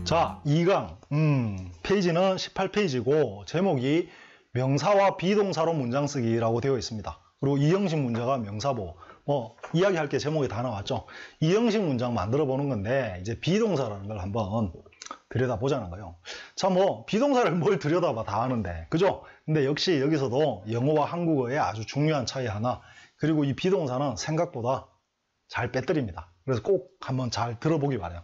자, 2강. 페이지는 18페이지고 제목이 명사와 비동사로 문장 쓰기라고 되어 있습니다. 그리고 이 형식 문제가 명사보. 이야기할 게 제목에 다 나왔죠. 이 형식 문장 만들어 보는 건데 이제 비동사라는 걸 한번 들여다보자는 거예요. 자, 비동사를 뭘 들여다봐 다 아는데, 그죠? 근데 역시 여기서도 영어와 한국어의 아주 중요한 차이 하나, 그리고 이 비동사는 생각보다 잘 빼뜨립니다. 그래서 꼭 한번 잘 들어보기 바래요.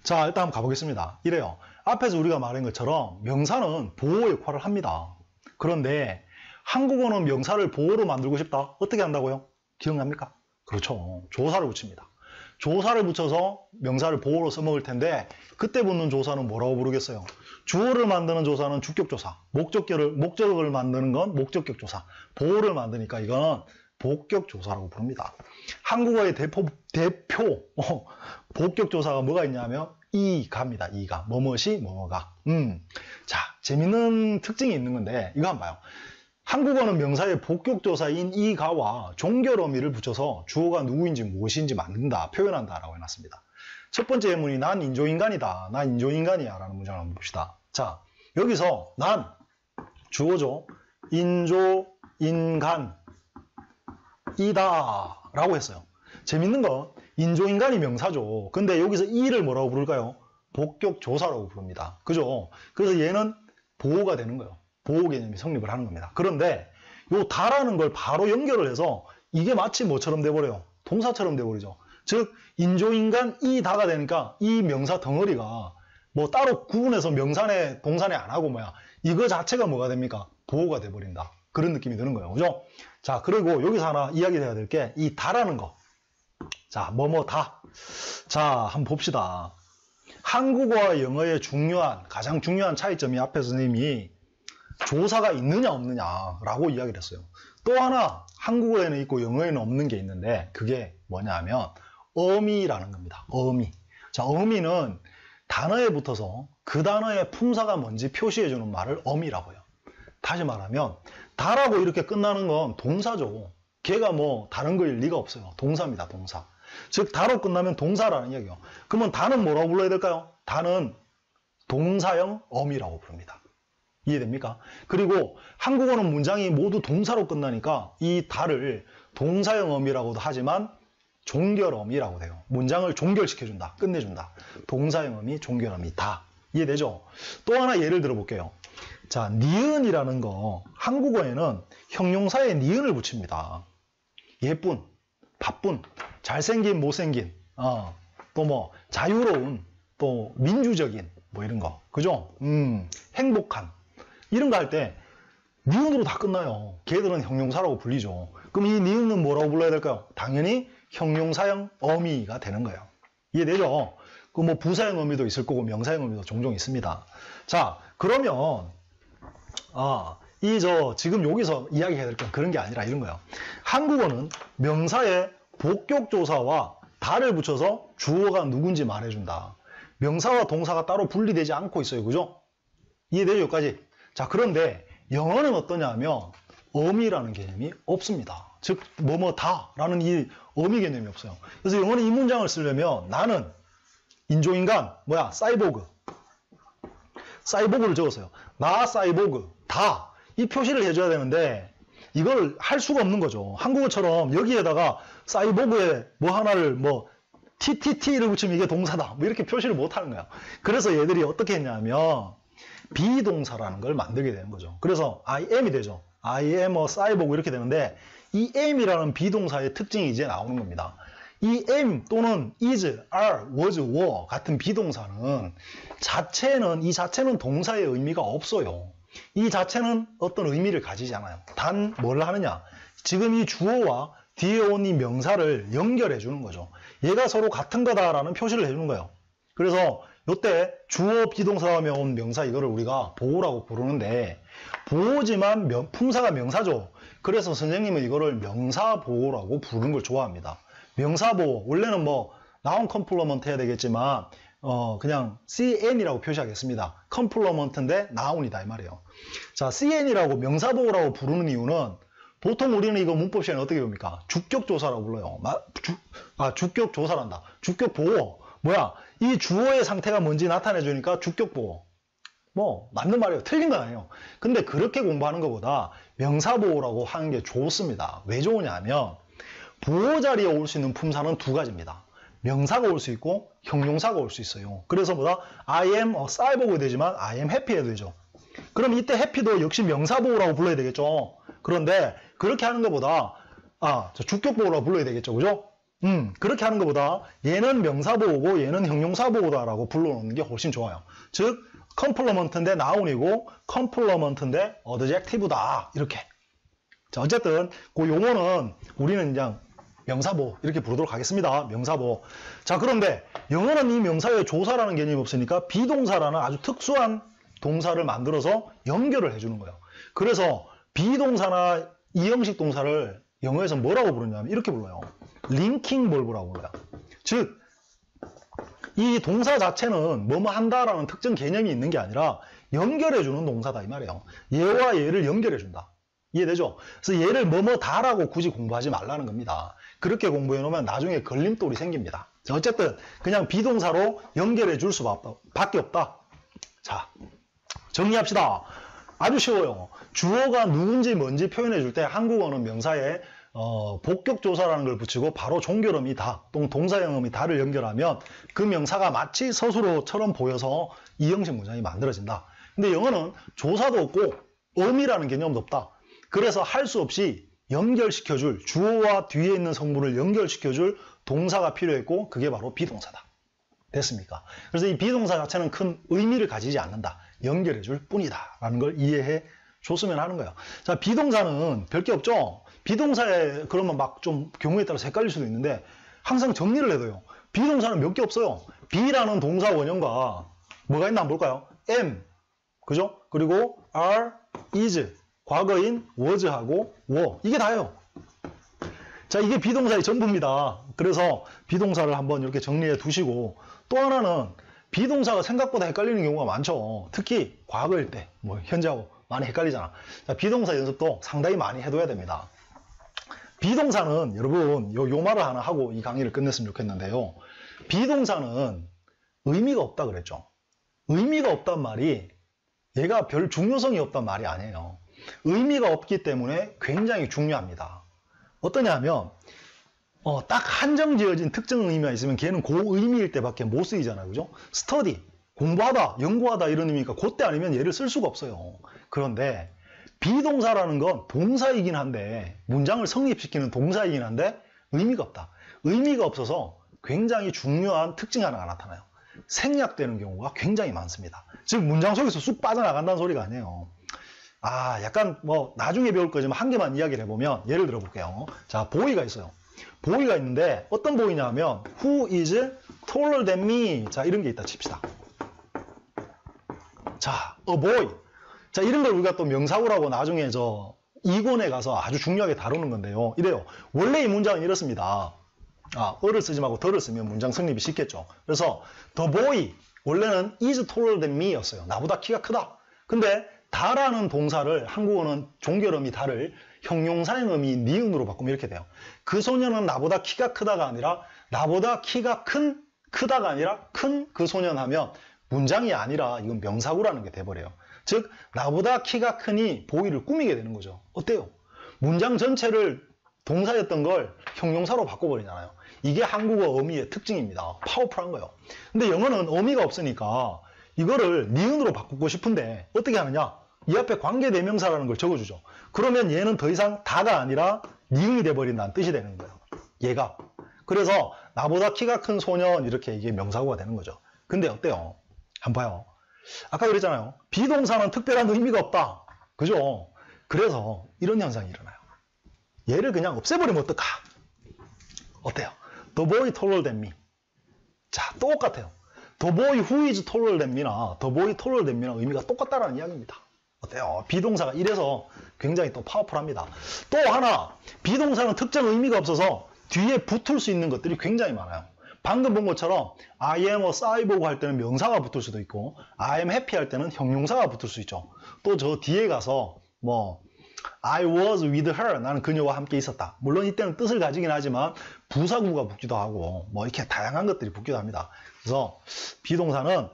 자, 일단 한번 가보겠습니다. 이래요. 앞에서 우리가 말한 것처럼 명사는 보호 역할을 합니다. 그런데 한국어는 명사를 보호로 만들고 싶다. 어떻게 한다고요? 기억납니까? 그렇죠. 조사를 붙입니다. 조사를 붙여서 명사를 보호로 써먹을 텐데 그때 붙는 조사는 뭐라고 부르겠어요? 주어를 만드는 조사는 주격조사, 목적을 만드는 건 목적격 조사, 보호를 만드니까 이거는 복격조사라고 부릅니다. 한국어의 대표 복격조사가 뭐가 있냐면 이가입니다. 이가. 뭐뭇이 뭐뭐가. 자, 재밌는 특징이 있는 건데 이거 한번 봐요. 한국어는 명사의 복격조사인 이가와 종결 어미를 붙여서 주어가 누구인지 무엇인지 만든다, 표현한다 라고 해놨습니다. 첫 번째 예문이 난 인조인간이다, 난 인조인간이야 라는 문장을 한번 봅시다. 자, 여기서 난 주어죠. 인조인간 이다 라고 했어요. 재밌는 건 인조인간이 명사죠. 근데 여기서 이를 뭐라고 부를까요? 복격조사라고 부릅니다. 그죠? 그래서 얘는 보호가 되는 거예요. 보호 개념이 성립을 하는 겁니다. 그런데 요 다라는 걸 바로 연결을 해서 이게 마치 뭐처럼 돼버려요? 동사처럼 돼버리죠. 즉 인조인간 이다가 되니까 이 명사 덩어리가 따로 구분해서 명사네 동사네 안 하고 이거 자체가 뭐가 됩니까? 보호가 돼버린다. 그런 느낌이 드는 거예요. 그죠? 자, 그리고 여기서 하나 이야기해야 될 게 이 다라는 거. 자, 다. 자, 한번 봅시다. 한국어와 영어의 가장 중요한 차이점이 앞에 선생님이 조사가 있느냐 없느냐라고 이야기를 했어요. 또 하나 한국어에는 있고 영어에는 없는 게 있는데 그게 뭐냐 하면 어미라는 겁니다. 어미. 자, 어미는 단어에 붙어서 그 단어의 품사가 뭔지 표시해주는 말을 어미라고 해요. 다시 말하면 다라고 이렇게 끝나는 건 동사죠. 걔가 다른 거일 리가 없어요. 동사입니다. 동사. 즉 다로 끝나면 동사라는 이야기예요. 그러면 다는 뭐라고 불러야 될까요? 다는 동사형 어미라고 부릅니다. 이해됩니까? 그리고 한국어는 문장이 모두 동사로 끝나니까 이 다를 동사형 어미라고도 하지만 종결어미라고 돼요. 문장을 종결시켜준다. 끝내준다. 동사형 어미, 종결어미 다. 이해되죠? 또 하나 예를 들어볼게요. 자, 니은이라는 거 한국어에는 형용사에 니은을 붙입니다. 예쁜, 바쁜, 잘생긴, 못생긴, 또 자유로운, 또 민주적인 이런 거. 그죠? 행복한 이런 거 할 때 니은으로 다 끝나요. 걔들은 형용사라고 불리죠. 그럼 이 니은은 뭐라고 불러야 될까요? 당연히 형용사형 어미가 되는 거예요. 이해되죠? 부사형 어미도 있을 거고 명사형 어미도 종종 있습니다. 자, 그러면 지금 여기서 이야기해야 될 건 그런 게 아니라 이런 거예요. 한국어는 명사에 복격조사와 다를 붙여서 주어가 누군지 말해준다. 명사와 동사가 따로 분리되지 않고 있어요. 그죠? 이해되죠? 여기까지? 자, 그런데 영어는 어떠냐 하면 어미라는 개념이 없습니다. 즉, 다라는 이 어미 개념이 없어요. 그래서 영어는 이 문장을 쓰려면 나는 인조인간, 사이보그를 적었어요. 나 사이보그, 다. 이 표시를 해줘야 되는데 이걸 할 수가 없는 거죠. 한국어처럼 여기에다가 사이보그에 하나를 TTT를 붙이면 이게 동사다. 이렇게 표시를 못 하는 거야. 그래서 얘들이 어떻게 했냐면 비동사라는 걸 만들게 되는 거죠. 그래서 I am이 되죠. I am a 사이보그 이렇게 되는데 이 am이라는 비동사의 특징이 이제 나오는 겁니다. 이 am 또는 is, are, was, were 같은 비동사는 이 자체는 동사의 의미가 없어요. 이 자체는 어떤 의미를 가지지 않아요. 단 뭘 하느냐? 지금 이 주어와 뒤에 온 이 명사를 연결해 주는 거죠. 얘가 서로 같은 거다라는 표시를 해주는 거예요. 그래서 이때 주어 비동사가 온 명사 이거를 우리가 보호라고 부르는데 보호지만 품사가 명사죠. 그래서 선생님은 이거를 명사보호라고 부르는 걸 좋아합니다. 명사보호, 원래는 나운 컴플리먼트 해야 되겠지만 그냥 CN이라고 표시하겠습니다. 컴플리먼트인데 나운이다 이 말이에요. 자, CN이라고 명사보호라고 부르는 이유는 보통 우리는 이거 문법 시간에 어떻게 봅니까? 주격조사라고 불러요. 주격조사란다. 주격보호. 뭐야? 이 주어의 상태가 뭔지 나타내 주니까 주격보호. 뭐 맞는 말이에요. 틀린 건 아니에요. 근데 그렇게 공부하는 것보다 명사보호라고 하는 게 좋습니다. 왜 좋으냐면 보호 자리에 올 수 있는 품사는 두 가지입니다. 명사가 올 수 있고 형용사가 올 수 있어요. 그래서 뭐다? I am a cyborg 되지만 I am happy 해도 되죠. 그럼 이때 happy도 역시 명사보호라고 불러야 되겠죠. 그런데 그렇게 하는 것보다 주격보호라고 불러야 되겠죠. 그죠? 그렇게 하는 것보다 얘는 명사보호고 얘는 형용사보호다라고 불러놓는 게 훨씬 좋아요. 즉 컴플리먼트인데 noun이고 컴플리먼트인데 adjective다. 이렇게. 자, 어쨌든 그 용어는 우리는 그냥 명사보호 이렇게 부르도록 하겠습니다. 명사보호. 자, 그런데 영어는 이 명사의 조사라는 개념이 없으니까 비동사라는 아주 특수한 동사를 만들어서 연결을 해주는 거예요. 그래서 비동사나 이형식 동사를 영어에서 뭐라고 부르냐면 이렇게 불러요. 링킹 벌브라고 불러요. 즉, 이 동사 자체는 뭐뭐 한다라는 특정 개념이 있는 게 아니라 연결해주는 동사다 이 말이에요. 얘와 얘를 연결해준다. 이해되죠? 그래서 얘를 뭐뭐다라고 굳이 공부하지 말라는 겁니다. 그렇게 공부해놓으면 나중에 걸림돌이 생깁니다. 자, 어쨌든 그냥 비동사로 연결해줄 수밖에 없다. 자, 정리합시다. 아주 쉬워요. 주어가 누군지 뭔지 표현해줄 때 한국어는 명사에 복격조사라는 걸 붙이고 바로 종결음이 다, 동사형음이 다를 연결하면 그 명사가 마치 서술어처럼 보여서 이형식 문장이 만들어진다. 근데 영어는 조사도 없고 음이라는 개념도 없다. 그래서 할 수 없이 연결시켜줄, 주어와 뒤에 있는 성분을 연결시켜줄 동사가 필요했고 그게 바로 비동사다. 됐습니까? 그래서 이 비동사 자체는 큰 의미를 가지지 않는다. 연결해줄 뿐이다. 라는 걸 이해해 줬으면 하는 거예요. 자, 비동사는 별게 없죠? 비동사에 그러면 막 좀 경우에 따라서 헷갈릴 수도 있는데 항상 정리를 해둬요. 비동사는 몇 개 없어요. be라는 동사 원형과 뭐가 있나 한번 볼까요? am, 그죠? 그리고 are, is, 과거인 was하고 were. 이게 다예요. 자, 이게 비동사의 전부입니다. 그래서 비동사를 한번 이렇게 정리해 두시고 또 하나는 비동사가 생각보다 헷갈리는 경우가 많죠. 특히 과거일 때, 뭐 현재하고 많이 헷갈리잖아. 자, 비동사 연습도 상당히 많이 해둬야 됩니다. 비동사는 여러분 요 말을 하나 하고 이 강의를 끝냈으면 좋겠는데요. 비동사는 의미가 없다 그랬죠. 의미가 없단 말이 얘가 별 중요성이 없단 말이 아니에요. 의미가 없기 때문에 굉장히 중요합니다. 어떠냐면 딱 한정 지어진 특정 의미가 있으면 걔는 그 의미일 때밖에 못 쓰이잖아요. 그죠? 스터디, 공부하다, 연구하다 이런 의미니까 그때 아니면 얘를 쓸 수가 없어요. 그런데 비동사라는 건 동사이긴 한데 문장을 성립시키는 동사이긴 한데 의미가 없다. 의미가 없어서 굉장히 중요한 특징 하나가 나타나요. 생략되는 경우가 굉장히 많습니다. 즉 문장 속에서 쑥 빠져나간다는 소리가 아니에요. 약간 뭐 나중에 배울 거지만 한 개만 이야기를 해보면 예를 들어 볼게요. 자, 보이가 있어요. 보이가 있는데 어떤 보이냐 하면 Who is taller than me? 자, 이런 게 있다 칩시다. 자, a boy. 자, 이런 걸 우리가 또 명사구라고 나중에 저 2권에 가서 아주 중요하게 다루는 건데요. 이래요. 원래 이 문장은 이렇습니다. 어를 쓰지 말고 더를 쓰면 문장 성립이 쉽겠죠. 그래서 the boy 원래는 is taller than me 였어요. 나보다 키가 크다. 근데 다라는 동사를 한국어는 종결음이 다를 형용사형음이 니은으로 바꾸면 이렇게 돼요. 그 소년은 나보다 키가 크다가 아니라 나보다 키가 크다가 아니라 큰 그 소년 하면 문장이 아니라 이건 명사구라는 게 돼버려요. 즉 나보다 키가 크니 보이를 꾸미게 되는 거죠. 어때요? 문장 전체를 동사였던 걸 형용사로 바꿔버리잖아요. 이게 한국어 어미의 특징입니다. 파워풀한 거예요. 근데 영어는 어미가 없으니까 이거를 니은으로 바꾸고 싶은데 어떻게 하느냐? 이 앞에 관계대명사라는 걸 적어주죠. 그러면 얘는 더 이상 다가 아니라 니은이 돼버린다는 뜻이 되는 거예요. 얘가. 그래서 나보다 키가 큰 소년 이렇게 이게 명사구가 되는 거죠. 근데 어때요? 한번 봐요. 아까 그랬잖아요. 비동사는 특별한 의미가 없다. 그죠? 그래서 이런 현상이 일어나요. 얘를 그냥 없애버리면 어떨까? 어때요? The boy taller than me. 자, 똑같아요. The boy who is taller than me나 the boy taller than me나 의미가 똑같다라는 이야기입니다. 어때요? 비동사가 이래서 굉장히 또 파워풀합니다. 또 하나, 비동사는 특정 의미가 없어서 뒤에 붙을 수 있는 것들이 굉장히 많아요. 방금 본 것처럼 I am a cyborg 할 때는 명사가 붙을 수도 있고 I am happy 할 때는 형용사가 붙을 수 있죠. 또 저 뒤에 가서 뭐 I was with her. 나는 그녀와 함께 있었다. 물론 이때는 뜻을 가지긴 하지만 부사구가 붙기도 하고 뭐 이렇게 다양한 것들이 붙기도 합니다. 그래서 비동사는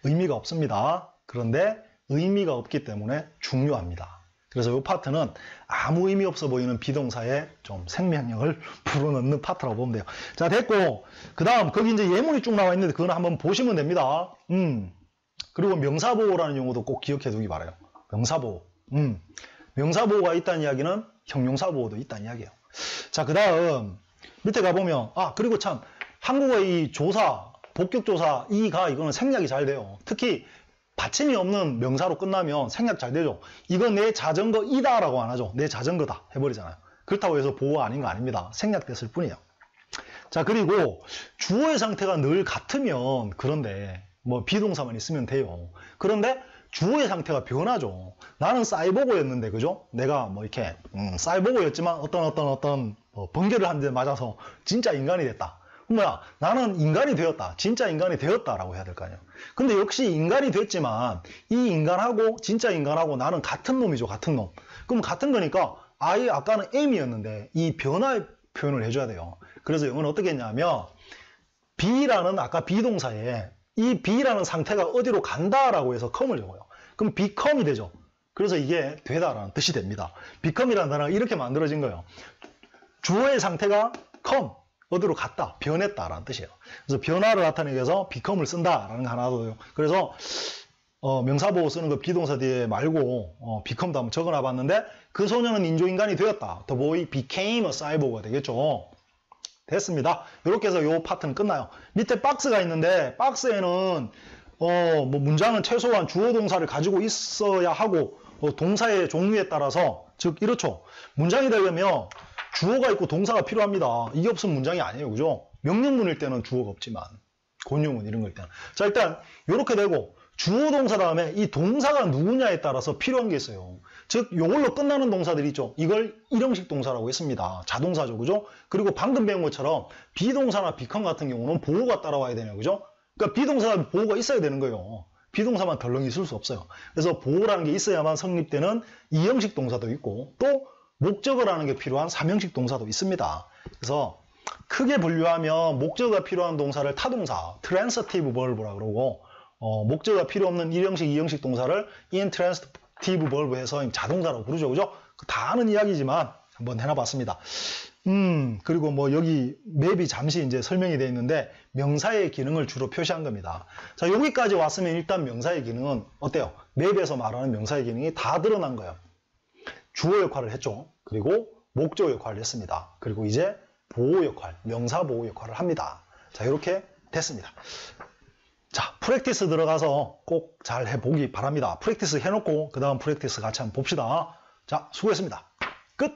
의미가 없습니다. 그런데 의미가 없기 때문에 중요합니다. 그래서 이 파트는 아무 의미 없어 보이는 비동사에 좀 생명력을 불어넣는 파트라고 보면 돼요. 자, 됐고 그 다음 거기 이제 예문이 쭉 나와 있는데 그거는 한번 보시면 됩니다. 그리고 명사보호라는 용어도 꼭 기억해 두기 바라요. 명사보호. 명사보호가 있다는 이야기는 형용사보호도 있다는 이야기예요. 자, 그 다음 밑에 가보면 그리고 참 한국어의 이 조사, 복격조사 이가 이거는 생략이 잘 돼요. 특히 받침이 없는 명사로 끝나면 생략 잘 되죠. 이건 내 자전거이다 라고 안 하죠. 내 자전거다 해버리잖아요. 그렇다고 해서 보호가 아닌 거 아닙니다. 생략됐을 뿐이에요. 자, 그리고 주어의 상태가 늘 같으면 그런데 뭐 비동사만 있으면 돼요. 그런데 주어의 상태가 변하죠. 나는 사이보그였는데 그죠? 내가 뭐 이렇게 사이보그였지만 어떤 번개를 한 대 맞아서 진짜 인간이 됐다. 뭐야, 나는 인간이 되었다. 진짜 인간이 되었다라고 해야 될 거 아니에요. 근데 역시 인간이 됐지만 이 인간하고 진짜 인간하고 나는 같은 놈이죠. 같은 놈. 그럼 같은 거니까 아까는 M이었는데 이 변화의 표현을 해줘야 돼요. 그래서 영어는 어떻게 했냐면 B라는 아까 비동사에 이 B라는 상태가 어디로 간다라고 해서 come을 적어요. 그럼 become이 되죠. 그래서 이게 되다라는 뜻이 됩니다. become이라는 단어가 이렇게 만들어진 거예요. 주어의 상태가 come. 어디로 갔다, 변했다라는 뜻이에요. 그래서 변화를 나타내기 위해서 become을 쓴다라는 거 하나 더요. 그래서 명사보호 쓰는 거 비동사 뒤에 말고 become도 한번 적어놔 봤는데 그 소년은 인조인간이 되었다. The boy became a cyborg가 되겠죠. 됐습니다. 이렇게 해서 이 파트는 끝나요. 밑에 박스가 있는데 박스에는 뭐 문장은 최소한 주어 동사를 가지고 있어야 하고 동사의 종류에 따라서 즉 이렇죠. 문장이 되려면 주어가 있고 동사가 필요합니다. 이게 없으면 문장이 아니에요. 그죠? 명령문일 때는 주어가 없지만 권유문 이런 거일 때는. 자, 일단 이렇게 되고 주어 동사 다음에 이 동사가 누구냐에 따라서 필요한 게 있어요. 즉 이걸로 끝나는 동사들이 있죠. 이걸 일형식 동사라고 했습니다. 자동사죠. 그죠? 그리고 방금 배운 것처럼 비동사나 become 같은 경우는 보호가 따라와야 되네요. 그죠? 그러니까 비동사가 보호가 있어야 되는 거예요. 비동사만 덜렁이 있을 수 없어요. 그래서 보호라는 게 있어야만 성립되는 이형식 동사도 있고 또 목적어라는 게 필요한 삼형식 동사도 있습니다. 그래서 크게 분류하면 목적어가 필요한 동사를 타동사, transitive verb라고 그러고 목적어가 필요 없는 1형식, 2형식 동사를 intransitive verb 해서 자동사라고 부르죠. 그죠? 다 아는 이야기지만 한번 해놔봤습니다. 그리고 뭐 여기 맵이 잠시 이제 설명이 되어 있는데 명사의 기능을 주로 표시한 겁니다. 자, 여기까지 왔으면 일단 명사의 기능은 어때요? 맵에서 말하는 명사의 기능이 다 드러난 거예요. 주어 역할을 했죠. 그리고 목적어 역할을 했습니다. 그리고 이제 보호 역할, 명사 보호 역할을 합니다. 자, 이렇게 됐습니다. 자, 프랙티스 들어가서 꼭 잘 해보기 바랍니다. 프랙티스 해놓고 그 다음 프랙티스 같이 한번 봅시다. 자, 수고했습니다. 끝!